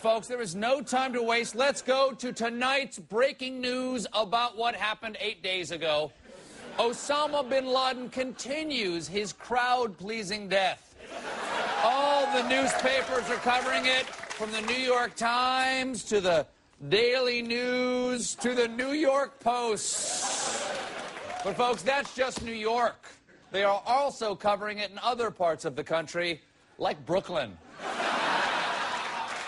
folks, there is no time to waste. Let's go to tonight's breaking news about what happened 8 days ago. Osama bin Laden continues his crowd-pleasing death. All the newspapers are covering it, from the New York Times to the Daily News to the New York Post. But, folks, that's just New York. They are also covering it in other parts of the country, like Brooklyn.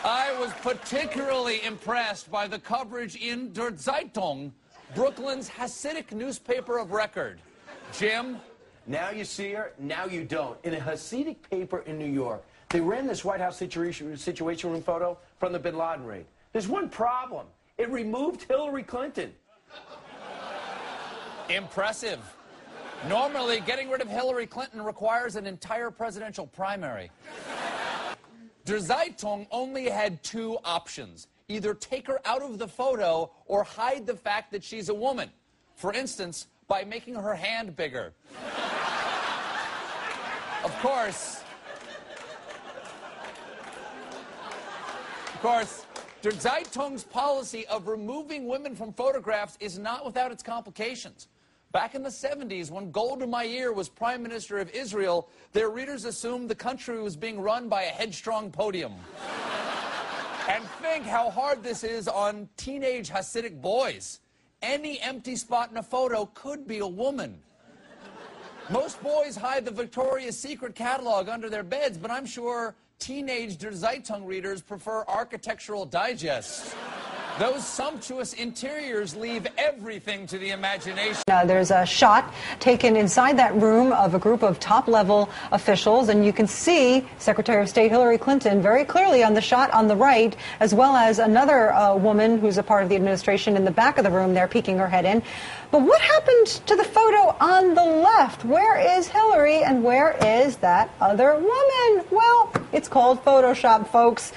I was particularly impressed by the coverage in Der Zeitung, Brooklyn's Hasidic newspaper of record. Jim? Now you see her, now you don't. In a Hasidic paper in New York, they ran this White House Situation Room photo from the bin Laden raid. There's one problem. It removed Hillary Clinton. Impressive. Normally, getting rid of Hillary Clinton requires an entire presidential primary. Der Zeitung only had two options. Either take her out of the photo or hide the fact that she's a woman. For instance, by making her hand bigger. Of course, Der Zeitung's policy of removing women from photographs is not without its complications. Back in the 70s, when Golda Meir was Prime Minister of Israel, their readers assumed the country was being run by a headstrong podium. And think how hard this is on teenage Hasidic boys. Any empty spot in a photo could be a woman. Most boys hide the Victoria's Secret catalog under their beds, but I'm sure teenage Der Zeitung readers prefer Architectural Digest. Those sumptuous interiors leave everything to the imagination. There's a shot taken inside that room of a group of top-level officials, and you can see Secretary of State Hillary Clinton very clearly on the shot on the right, as well as another woman who's a part of the administration in the back of the room there, peeking her head in. But what happened to the photo on the left? Where is Hillary and where is that other woman? Well, it's called Photoshop, folks.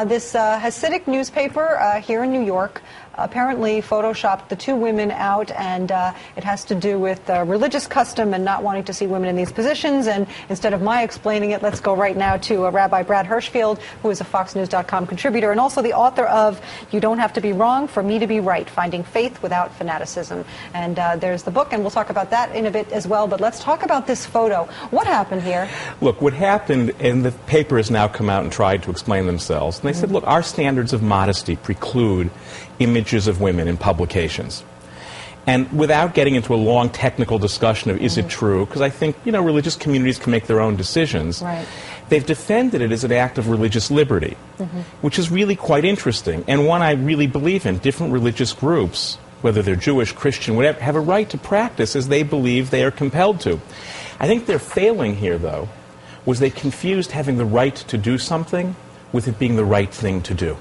This Hasidic newspaper here in New York apparently photoshopped the two women out, and it has to do with religious custom and not wanting to see women in these positions. And instead of my explaining it, let's go right now to Rabbi Brad Hirschfield, who is a FoxNews.com contributor and also the author of You Don't Have to Be Wrong for Me to Be Right, Finding Faith Without Fanaticism. And there's the book, and we'll talk about that in a bit as well. But let's talk about this photo. What happened here? Look, what happened, and the paper has now come out and tried to explain themselves. And they said, look, our standards of modesty preclude images of women in publications. And without getting into a long technical discussion of is it true, because I think, religious communities can make their own decisions, right. They've defended it as an act of religious liberty, which is really quite interesting, and one I really believe in. Different religious groups, whether they're Jewish, Christian, whatever, have a right to practice as they believe they are compelled to. I think their failing here, though, was they confused having the right to do something with it being the right thing to do.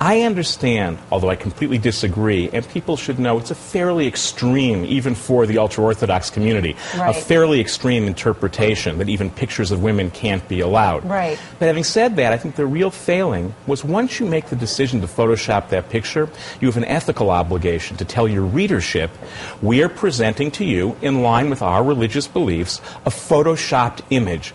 I understand, although I completely disagree, and people should know it's a fairly extreme, even for the ultra-Orthodox community, a fairly extreme interpretation that even pictures of women can't be allowed. Right. But having said that, I think the real failing was once you make the decision to Photoshop that picture, you have an ethical obligation to tell your readership, we are presenting to you, in line with our religious beliefs, a Photoshopped image.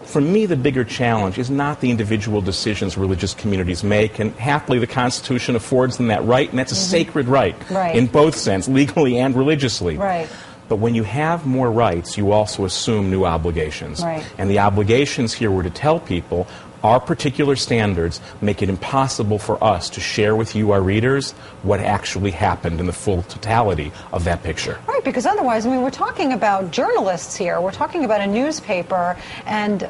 For me, the bigger challenge is not the individual decisions religious communities make, and happily the Constitution affords them that right, and that's a sacred right in both sense, legally and religiously. Right. But when you have more rights, you also assume new obligations. Right. And the obligations here were to tell people our particular standards make it impossible for us to share with you, our readers, what actually happened in the full totality of that picture. Right, because otherwise, we're talking about journalists here. We're talking about a newspaper, and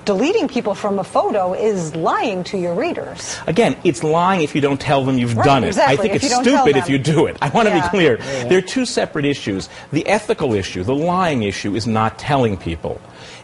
deleting people from a photo is lying to your readers. Again, it's lying if you don't tell them you've done it. Exactly. I think it's stupid if you do it. I want to be clear. There are two separate issues. The ethical issue, the lying issue, is not telling people.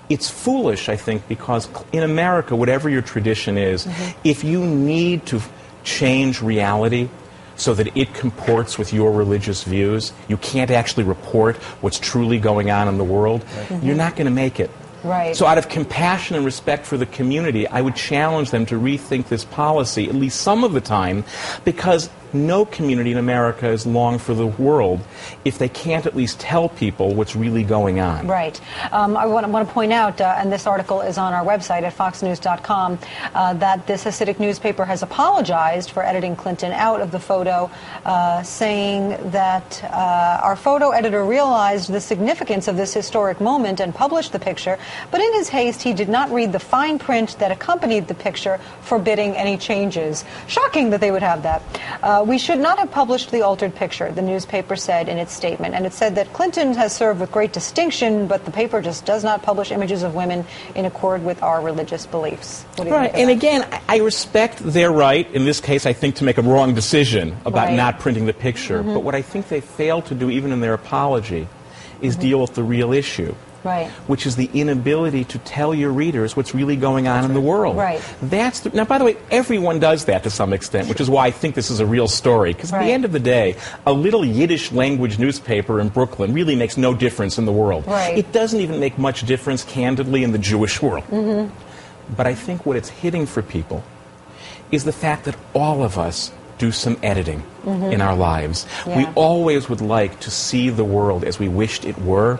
It's foolish, I think, because in America, whatever your tradition is, if you need to change reality so that it comports with your religious views, you can't actually report what's truly going on in the world, you're not going to make it. Right. So out of compassion and respect for the community, I would challenge them to rethink this policy at least some of the time, because no community in America is long for the world if they can't at least tell people what's really going on. Right. I want to point out, and this article is on our website at foxnews.com, that this Hasidic newspaper has apologized for editing Clinton out of the photo, saying that our photo editor realized the significance of this historic moment and published the picture, but in his haste he did not read the fine print that accompanied the picture, forbidding any changes. Shocking that they would have that. We should not have published the altered picture, the newspaper said in its statement. And it said that Clinton has served with great distinction, but the paper just does not publish images of women in accord with our religious beliefs. What do you think of and that? again, I respect their right, in this case, I think, to make a wrong decision about not printing the picture. But what I think they failed to do, even in their apology, is deal with the real issue. Right. Which is the inability to tell your readers what's really going on in the world. Right. Now, by the way, everyone does that to some extent, which is why I think this is a real story. Because at the end of the day, a little Yiddish language newspaper in Brooklyn really makes no difference in the world. Right. It doesn't even make much difference, candidly, in the Jewish world. But I think what it's hitting for people is the fact that all of us do some editing in our lives. Yeah. We always would like to see the world as we wished it were,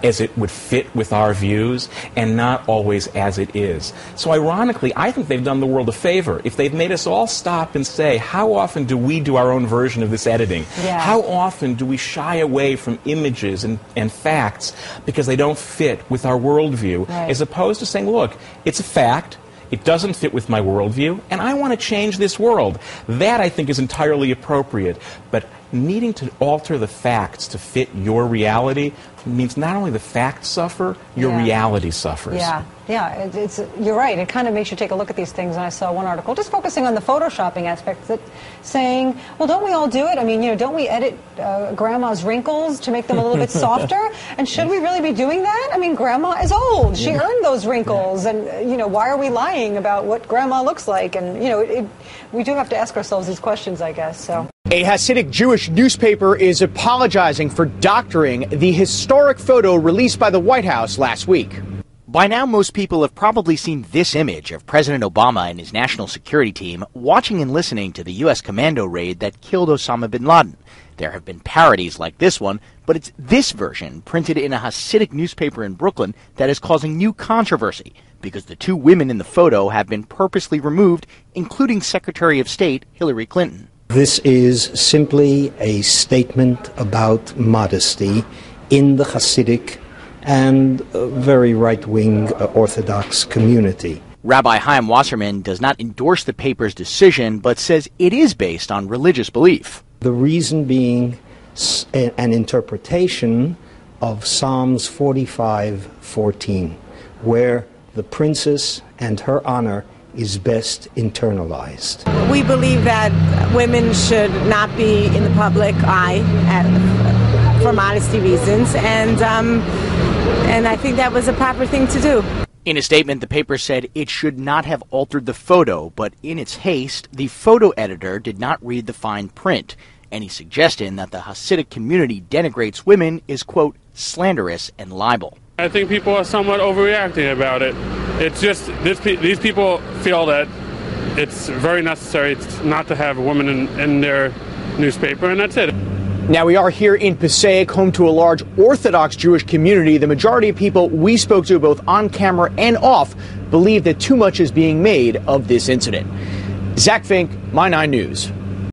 as it would fit with our views, and not always as it is. So ironically, I think they've done the world a favor if they've made us all stop and say, how often do we do our own version of this editing? How often do we shy away from images and facts because they don't fit with our worldview, as opposed to saying, look, it's a fact, it doesn't fit with my worldview, and I want to change this world. That, I think, is entirely appropriate. But needing to alter the facts to fit your reality means not only the facts suffer, your reality suffers. You're right. It kind of makes you take a look at these things. And I saw one article just focusing on the photoshopping aspect, that saying, well, don't we all do it? I mean, don't we edit grandma's wrinkles to make them a little bit softer? And should we really be doing that? I mean, grandma is old. She earned those wrinkles. And, why are we lying about what grandma looks like? And, we do have to ask ourselves these questions, I guess. So. A Hasidic Jewish newspaper is apologizing for doctoring the historic photo released by the White House last week. By now, most people have probably seen this image of President Obama and his national security team watching and listening to the U.S. commando raid that killed Osama bin Laden. There have been parodies like this one, but it's this version, printed in a Hasidic newspaper in Brooklyn, that is causing new controversy, because the two women in the photo have been purposely removed, including Secretary of State Hillary Clinton. This is simply a statement about modesty in the Hasidic and very right-wing Orthodox community. Rabbi Chaim Wasserman does not endorse the paper's decision, but says it is based on religious belief. The reason being an interpretation of Psalms 45:14, where the princess and her honor is best internalized. We believe that women should not be in the public eye for modesty reasons, and I think that was a proper thing to do. In a statement, the paper said it should not have altered the photo, but in its haste, the photo editor did not read the fine print. Any suggestion that the Hasidic community denigrates women is, quote, slanderous and libel. I think people are somewhat overreacting about it. It's just these people feel that it's very necessary not to have a woman in their newspaper, and that's it. Now, we are here in Passaic, home to a large Orthodox Jewish community. The majority of people we spoke to, both on camera and off, believe that too much is being made of this incident. Zach Fink, My 9 News.